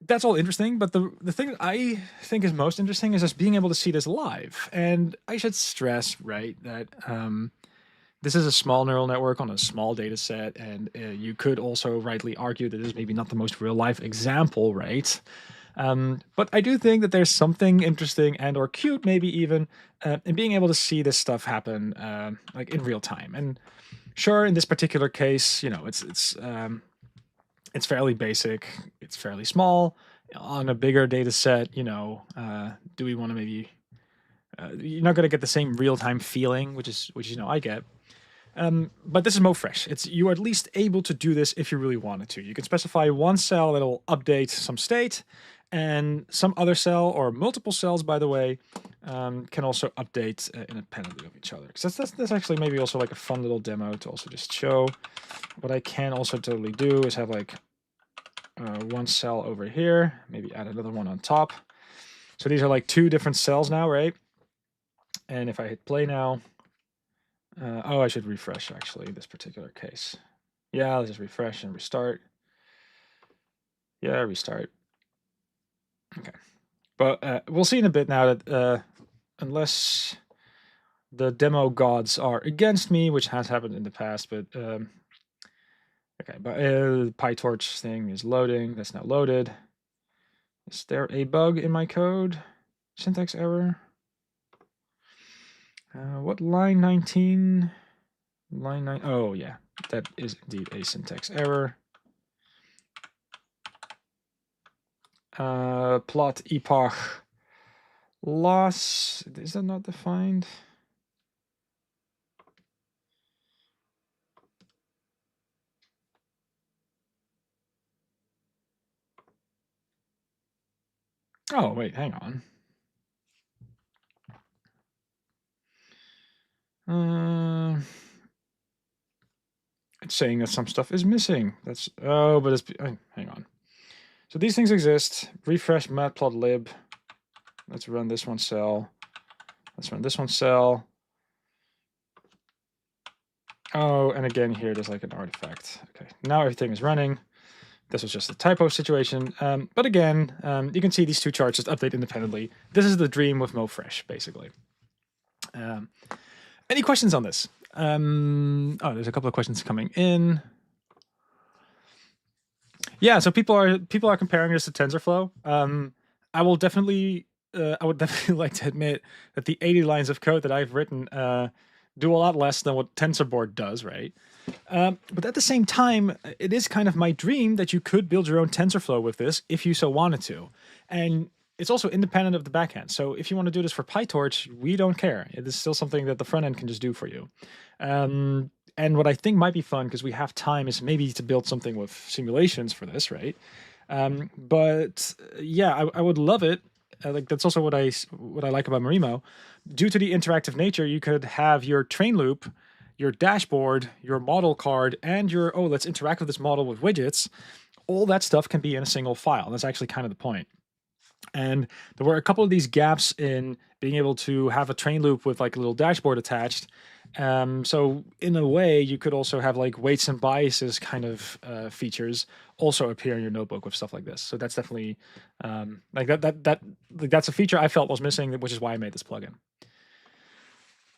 S1: that's all interesting, but the thing that I think is most interesting is just being able to see this live. And I should stress, right, that this is a small neural network on a small data set, and you could also rightly argue that this is maybe not the most real-life example, right? But I do think that there's something interesting and or cute, maybe even, in being able to see this stuff happen like in real time. And sure, in this particular case, you know, it's fairly basic, it's fairly small. On a bigger data set, you know, do we want to maybe? You're not going to get the same real-time feeling, which you know I get. But this is MoFresh. You are at least able to do this if you really wanted to. You can specify one cell that will update some state, and some other cell, or multiple cells, by the way, can also update independently of each other. Because that's actually maybe also like a fun little demo to also just show. What I can also totally do is have like one cell over here, maybe add another one on top. So these are like two different cells now, right? And if I hit play now, oh, I should refresh actually in this particular case. Yeah, let's just refresh and restart. Yeah, restart. Okay. But we'll see in a bit now that unless the demo gods are against me, which has happened in the past, but okay, but the PyTorch thing is loading. That's now loaded. Is there a bug in my code? Syntax error? What line 19? Line 9. Oh, yeah, that is indeed a syntax error. Plot epoch loss. Is that not defined? Oh, wait, hang on. It's saying that some stuff is missing. That's, oh, but it's, hang on. So these things exist. Refresh matplotlib. Let's run this one cell. Let's run this one cell. Oh, and again here, there's like an artifact. Okay, now everything is running. This was just a typo situation. But again, you can see these two charts just update independently. This is the dream with MoFresh, basically. Any questions on this? Oh, there's a couple of questions coming in. Yeah, so people are comparing this to TensorFlow. I would definitely like to admit that the 80 lines of code that I've written do a lot less than what TensorBoard does, right? But at the same time, it is kind of my dream that you could build your own TensorFlow with this if you so wanted to. And it's also independent of the backend. So if you want to do this for PyTorch, we don't care. It is still something that the front end can just do for you. And what I think might be fun, because we have time, is maybe to build something with simulations for this, right? But yeah, I would love it. Like that's also what I like about Marimo. Due to the interactive nature, you could have your train loop, your dashboard, your model card, and your let's interact with this model with widgets. All that stuff can be in a single file. That's actually kind of the point. And there were a couple of these gaps in being able to have a train loop with like a little dashboard attached. So in a way, you could also have like weights and biases kind of features also appear in your notebook with stuff like this. So that's definitely like that's a feature I felt was missing, which is why I made this plugin.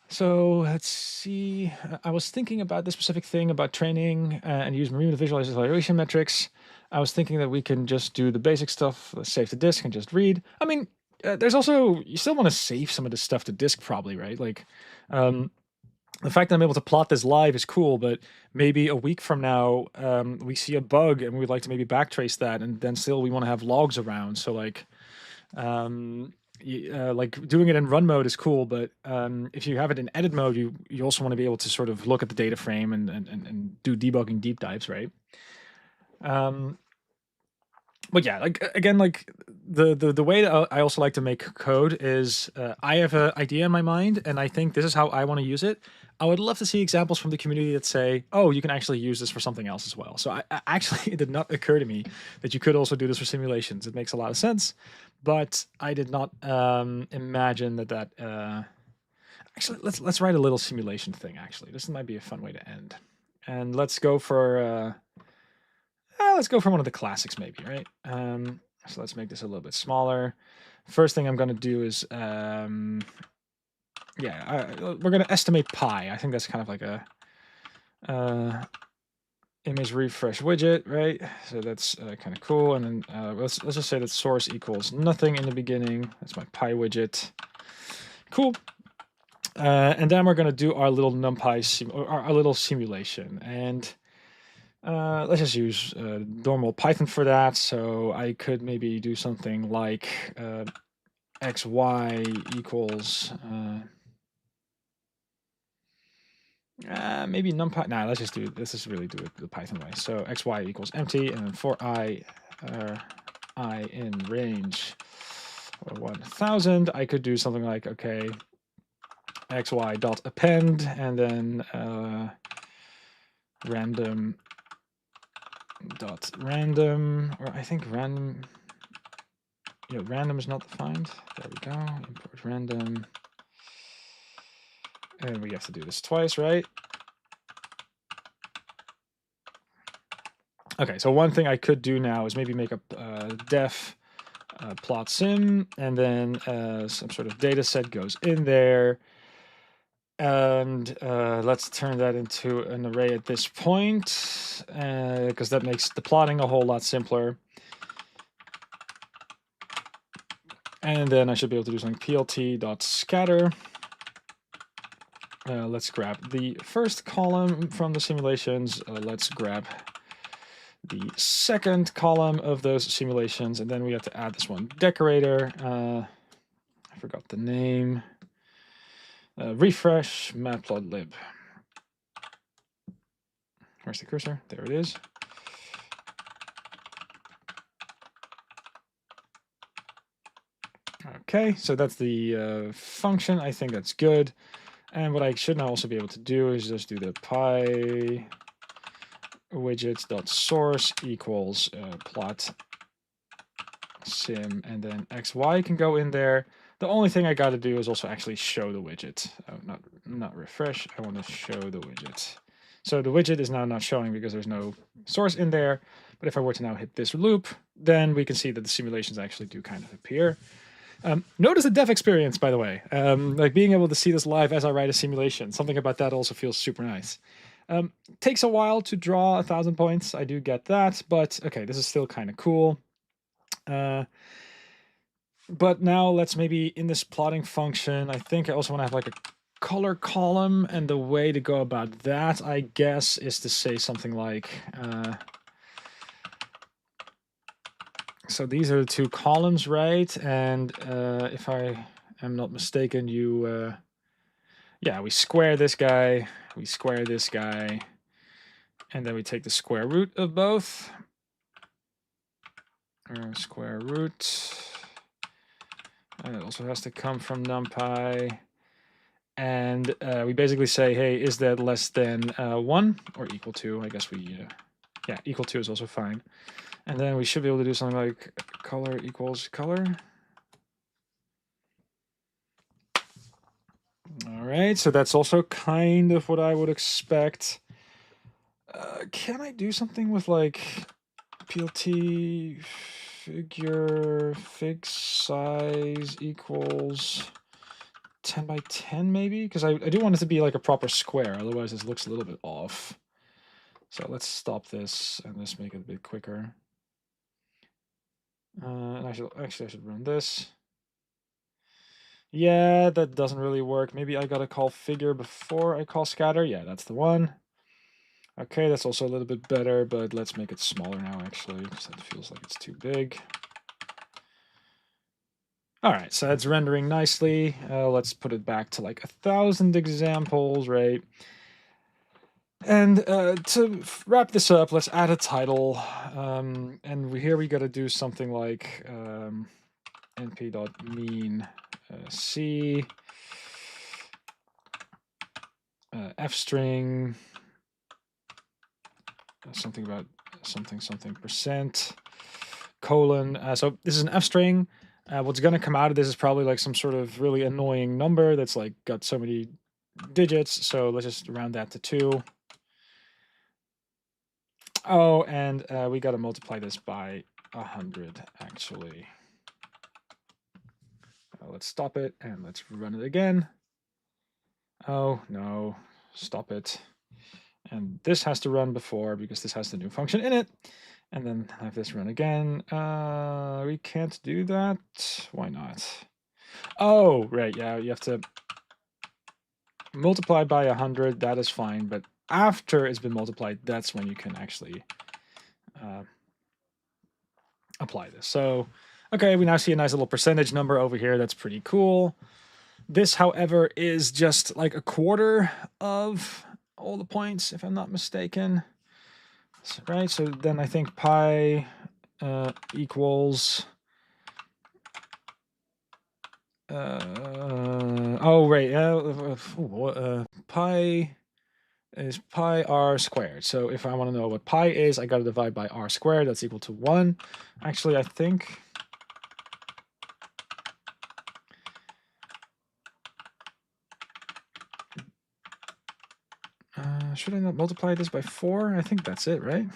S1: So let's see. I was thinking about this specific thing about training and use Marimo to visualize acceleration metrics. I was thinking that we can just do the basic stuff, save to disk and just read. I mean, there's also, you still want to save some of this stuff to disk probably, right? Like the fact that I'm able to plot this live is cool, but maybe a week from now, we see a bug and we'd like to maybe backtrace that, and then still we want to have logs around. So like doing it in run mode is cool, but if you have it in edit mode, you also want to be able to sort of look at the data frame and do debugging deep dives, right? But yeah, like again, like the way that I also like to make code is I have an idea in my mind, and I think this is how I want to use it. I would love to see examples from the community that say, oh, you can actually use this for something else as well. So I actually, it did not occur to me that you could also do this for simulations. It makes a lot of sense, but I did not imagine that actually, let's write a little simulation thing, actually. This might be a fun way to end. And let's go for one of the classics maybe, right? So let's make this a little bit smaller. First thing I'm going to do is, we're going to estimate pi. I think that's kind of like a image refresh widget, right? So that's kind of cool. And then let's just say that source equals nothing in the beginning. That's my pi widget. Cool. And then we're going to do our little NumPy, our little simulation. And let's just use normal Python for that. So I could maybe do something like xy equals maybe NumPy. Nah, let's just really do it the Python way. So xy equals empty, and then for I in range 1000, I could do something like xy dot append, and then random dot random, or I think random. Random is not defined. There we go. Import random. And we have to do this twice, right? Okay, so one thing I could do now is maybe make a def plot sim, and then some sort of data set goes in there. And let's turn that into an array at this point, because that makes the plotting a whole lot simpler. And then I should be able to do something plt.scatter. Let's grab the first column from the simulations. Let's grab the second column of those simulations. And then we have to add this one decorator. I forgot the name. Refresh matplotlib. Where's the cursor? There it is. Okay, so that's the function. I think that's good. And what I should now also be able to do is just do the pi widgets.source equals plot sim, and then xy can go in there. The only thing I got to do is also actually show the widget. Oh, not refresh. I want to show the widget. So the widget is now not showing because there's no source in there. But if I were to now hit this loop, then we can see that the simulations actually do kind of appear. Notice the dev experience, by the way. Like being able to see this live as I write a simulation. Something about that also feels super nice. Takes a while to draw 1,000 points. I do get that, but okay, this is still kind of cool. But now let's maybe in this plotting function, I think I also want to have like a color column, and the way to go about that, I guess, is to say something like So these are the two columns, right? And if I am not mistaken, you, yeah, we square this guy, we square this guy, and then we take the square root of both. Square root. And it also has to come from NumPy. And we basically say, hey, is that less than 1 or equal to? I guess we, yeah, equal to is also fine. And then we should be able to do something like color equals color. All right, so that's also kind of what I would expect. Can I do something with like PLT figure fig size equals 10 by 10 maybe? Because I do want it to be like a proper square, otherwise this looks a little bit off. So let's stop this and let's make it a bit quicker. And I should run this. Yeah, that doesn't really work. Maybe I gotta call figure before I call scatter. Yeah, that's the one. Okay, that's also a little bit better, but let's make it smaller now, actually, because that feels like it's too big. All right, so that's rendering nicely. Let's put it back to like 1,000 examples, right? And to wrap this up, let's add a title. And here we got to do something like np.mean c f string something about something percent colon. So this is an f string. What's going to come out of this is probably like some sort of really annoying number that's like got so many digits. So let's just round that to 2. Oh, and we got to multiply this by 100 actually. Let's stop it and let's run it again. Oh no, stop it. And this has to run before because this has the new function in it. And then have this run again. We can't do that. Why not? Oh, right. Yeah, you have to multiply by 100. That is fine. But after it's been multiplied, that's when you can actually apply this. So, okay, we now see a nice little percentage number over here. That's pretty cool. This, however, is just like a quarter of all the points, if I'm not mistaken. Right, so then I think pi equals... oh, right, pi is pi r squared. So if I want to know what pi is, I got to divide by r squared. That's equal to 1. Actually, I think... should I not multiply this by 4? I think that's it, right?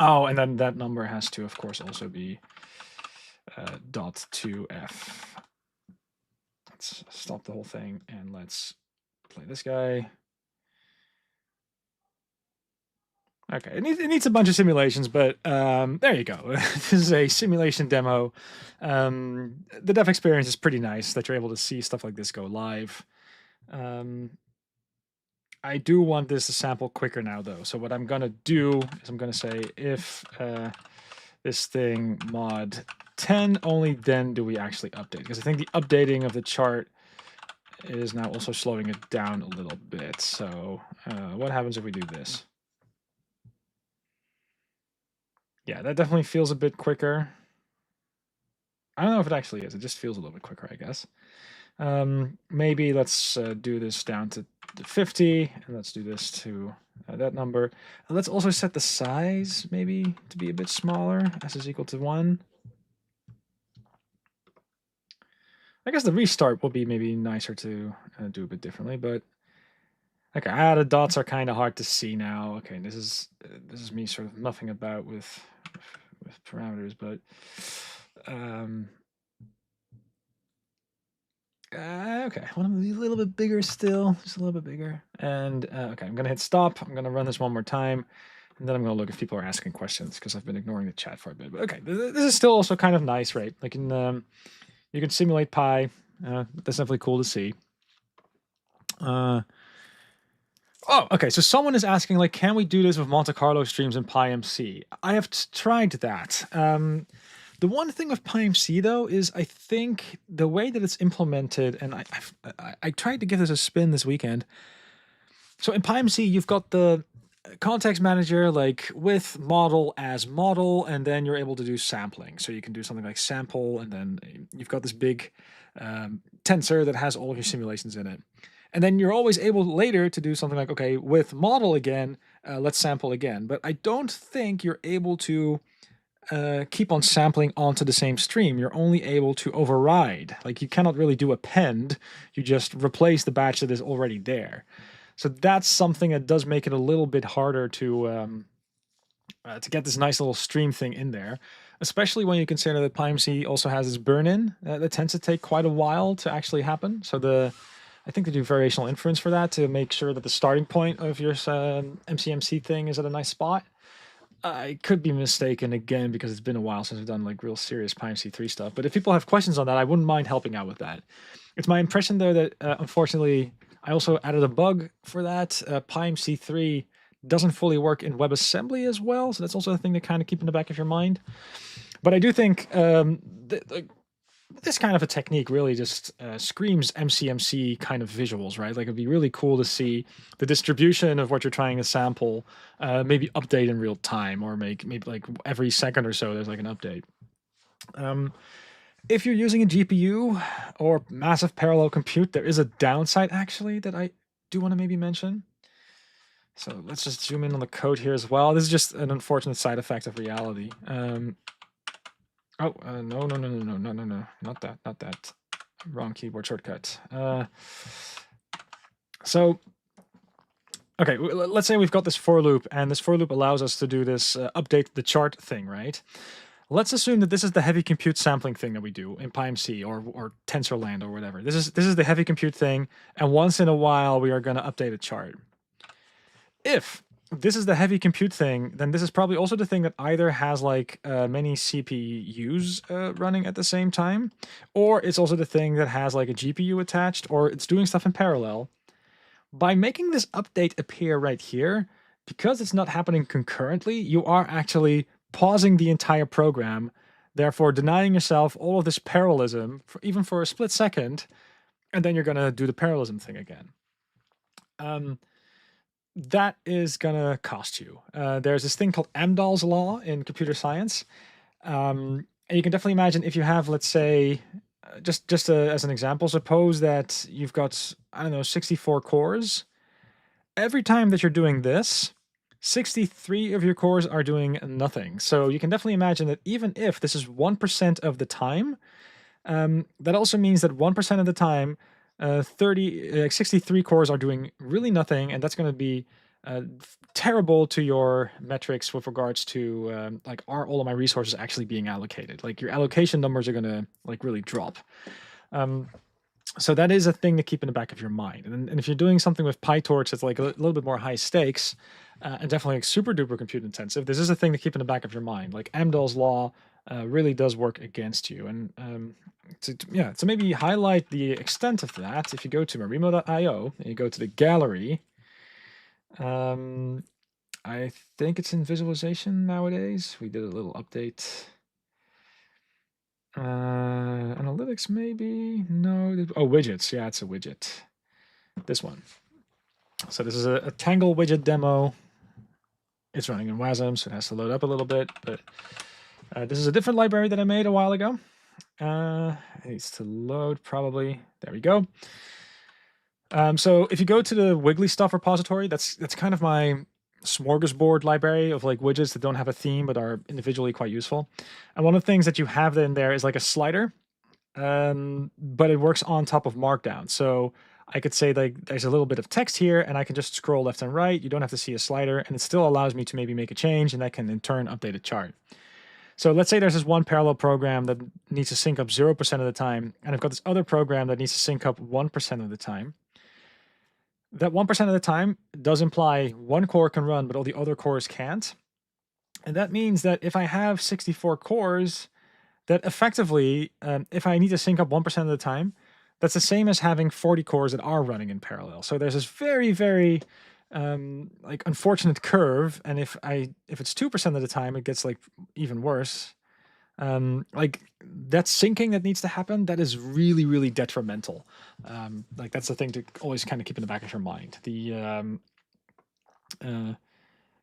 S1: Oh, and then that number has to, of course, also be dot 2f. Let's stop the whole thing and let's play this guy. Okay, it needs a bunch of simulations, but there you go. This is a simulation demo. The dev experience is pretty nice that you're able to see stuff like this go live. I do want this to sample quicker now, though. So what I'm going to do is I'm going to say if this thing mod 10, only then do we actually update. Because I think the updating of the chart is now also slowing it down a little bit. So what happens if we do this? Yeah, that definitely feels a bit quicker. I don't know if it actually is. It just feels a little bit quicker, I guess. Maybe let's do this down to 50, and let's do this to that number. And let's also set the size maybe to be a bit smaller. S is equal to 1. I guess the restart will be maybe nicer to do a bit differently, but okay, the dots are kind of hard to see now. Okay, this is me sort of nothing about with parameters, but okay, I want to be a little bit bigger still, just a little bit bigger. And okay, I'm gonna hit stop. I'm gonna run this one more time, and then I'm gonna look if people are asking questions because I've been ignoring the chat for a bit. But okay, this is still also kind of nice, right? Like you can simulate pi. That's definitely cool to see. Oh, okay. So someone is asking, like, can we do this with Monte Carlo streams in PyMC? I have tried that. The one thing with PyMC though is I think the way that it's implemented, and I tried to give this a spin this weekend. So in PyMC, you've got the context manager like with model as model, and then you're able to do sampling. So you can do something like sample, and then you've got this big tensor that has all of your simulations in it. And then you're always able later to do something like, okay, with model again, let's sample again. But I don't think you're able to keep on sampling onto the same stream. You're only able to override. Like you cannot really do append. You just replace the batch that is already there. So that's something that does make it a little bit harder to get this nice little stream thing in there, especially when you consider that PyMC also has this burn-in that tends to take quite a while to actually happen. So I think they do variational inference for that to make sure that the starting point of your MCMC thing is at a nice spot. I could be mistaken again because it's been a while since I've done like real serious PyMC3 stuff. But if people have questions on that, I wouldn't mind helping out with that. It's my impression though that unfortunately I also added a bug for that. PyMC3 doesn't fully work in WebAssembly as well, so that's also a thing to kind of keep in the back of your mind. But I do think this kind of a technique really just screams MCMC kind of visuals, right? Like it'd be really cool to see the distribution of what you're trying to sample, maybe update in real time, or maybe like every second or so there's like an update. If you're using a GPU or massive parallel compute, there is a downside actually that I do want to maybe mention. So let's just zoom in on the code here as well. This is just an unfortunate side effect of reality. No, not that. Wrong keyboard shortcut. So, okay, let's say we've got this for loop, and this for loop allows us to do this update the chart thing, right? Let's assume that this is the heavy compute sampling thing that we do in PyMC or TensorLand or whatever. This is the heavy compute thing, and once in a while we are going to update a chart. If this is the heavy compute thing, then this is probably also the thing that either has like many CPUs running at the same time, or it's also the thing that has like a GPU attached, or it's doing stuff in parallel. By making this update appear right here, because it's not happening concurrently, you are actually pausing the entire program, therefore denying yourself all of this parallelism, even for a split second, and then you're going to do the parallelism thing again. That is going to cost you. There's this thing called Amdahl's law in computer science. And you can definitely imagine if you have, let's say, just as an example, suppose that you've got, I don't know, 64 cores. Every time that you're doing this, 63 of your cores are doing nothing. So you can definitely imagine that even if this is 1% of the time, that also means that 1% of the time, 63 cores are doing really nothing, and that's going to be terrible to your metrics with regards to like, are all of my resources actually being allocated? Like your allocation numbers are going to like really drop. So that is a thing to keep in the back of your mind. And if you're doing something with PyTorch that's like a little bit more high stakes and definitely like super duper compute intensive, this is a thing to keep in the back of your mind. Like Amdahl's law really does work against you. And to maybe highlight the extent of that, if you go to marimo.io and you go to the gallery, I think it's in visualization nowadays. We did a little update. Analytics maybe? No. Oh, widgets. Yeah, it's a widget. This one. So this is a Tangle widget demo. It's running in WASM, so it has to load up a little bit. But this is a different library that I made a while ago. It needs to load probably. There we go. So if you go to the Wiggly Stuff repository, that's kind of my smorgasbord library of like widgets that don't have a theme but are individually quite useful. And one of the things that you have in there is like a slider, but it works on top of Markdown. So I could say like there's a little bit of text here and I can just scroll left and right. You don't have to see a slider, and it still allows me to maybe make a change, and that can in turn update a chart. So let's say there's this one parallel program that needs to sync up 0% of the time, and I've got this other program that needs to sync up 1% of the time. That 1% of the time does imply one core can run, but all the other cores can't. And that means that if I have 64 cores, that effectively, if I need to sync up 1% of the time, that's the same as having 40 cores that are running in parallel. So there's this very, very like unfortunate curve, and if it's 2% of the time, it gets like even worse. Like that syncing that needs to happen, that is really, really detrimental. Like that's the thing to always kind of keep in the back of your mind.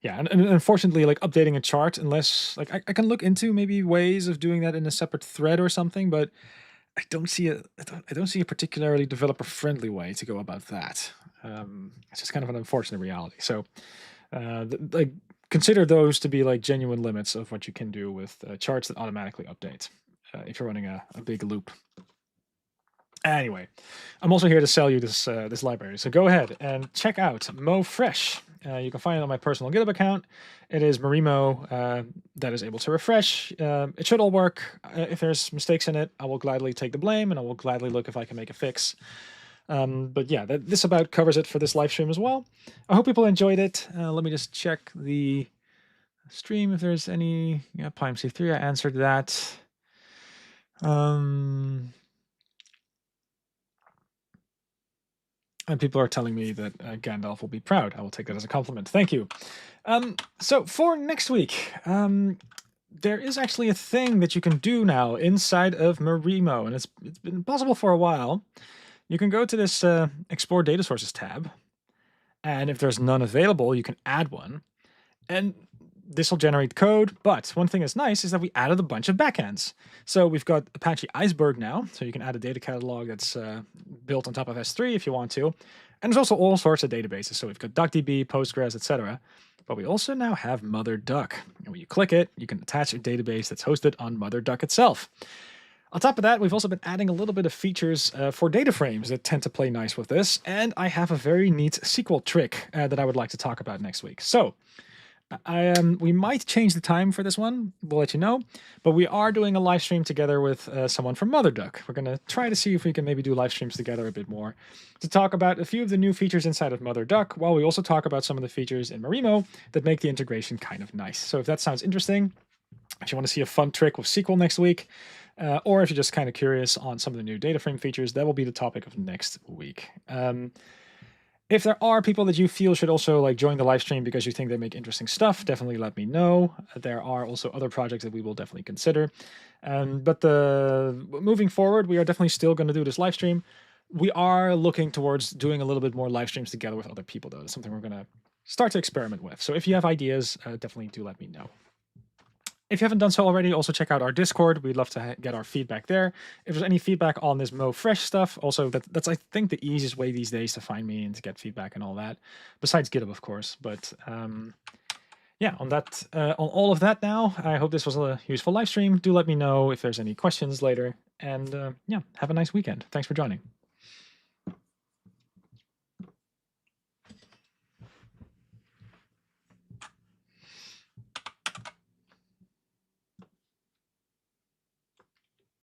S1: Yeah, and unfortunately, like updating a chart, unless like I can look into maybe ways of doing that in a separate thread or something, but I don't see a particularly developer friendly way to go about that. It's just kind of an unfortunate reality. So, like consider those to be like genuine limits of what you can do with charts that automatically update if you're running a big loop. Anyway, I'm also here to sell you this library, so go ahead and check out MoFresh. You can find it on my personal GitHub account. It is Marimo that is able to refresh. It should all work. If there's mistakes in it, I will gladly take the blame, and I will gladly look if I can make a fix. But yeah, this about covers it for this live stream as well. I hope people enjoyed it. Let me just check the stream if there's any. Yeah, PyMC3, I answered that. And people are telling me that Gandalf will be proud. I will take that as a compliment. Thank you. So for next week, there is actually a thing that you can do now inside of Marimo, and it's been possible for a while. You can go to this Explore Data Sources tab, and if there's none available, you can add one. And this will generate code, but one thing that's nice is that we added a bunch of backends. So we've got Apache Iceberg now, so you can add a data catalog that's built on top of S3 if you want to. And there's also all sorts of databases. So we've got DuckDB, Postgres, etc. But we also now have MotherDuck. And when you click it, you can attach a database that's hosted on MotherDuck itself. On top of that, we've also been adding a little bit of features for data frames that tend to play nice with this. And I have a very neat SQL trick that I would like to talk about next week. So we might change the time for this one. We'll let you know. But we are doing a live stream together with someone from MotherDuck. We're going to try to see if we can maybe do live streams together a bit more to talk about a few of the new features inside of MotherDuck, while we also talk about some of the features in Marimo that make the integration kind of nice. So if that sounds interesting, if you want to see a fun trick with SQL next week, or if you're just kind of curious on some of the new data frame features, that will be the topic of next week. If there are people that you feel should also like join the live stream because you think they make interesting stuff, definitely let me know. There are also other projects that we will definitely consider. But moving forward, we are definitely still going to do this live stream. We are looking towards doing a little bit more live streams together with other people, though. It's something we're going to start to experiment with. So if you have ideas, definitely do let me know. If you haven't done so already, also check out our Discord. We'd love to get our feedback there. If there's any feedback on this MoFresh stuff, also that's I think the easiest way these days to find me and to get feedback and all that, besides GitHub, of course. But yeah, on all of that now, I hope this was a useful live stream. Do let me know if there's any questions later. And yeah, have a nice weekend. Thanks for joining.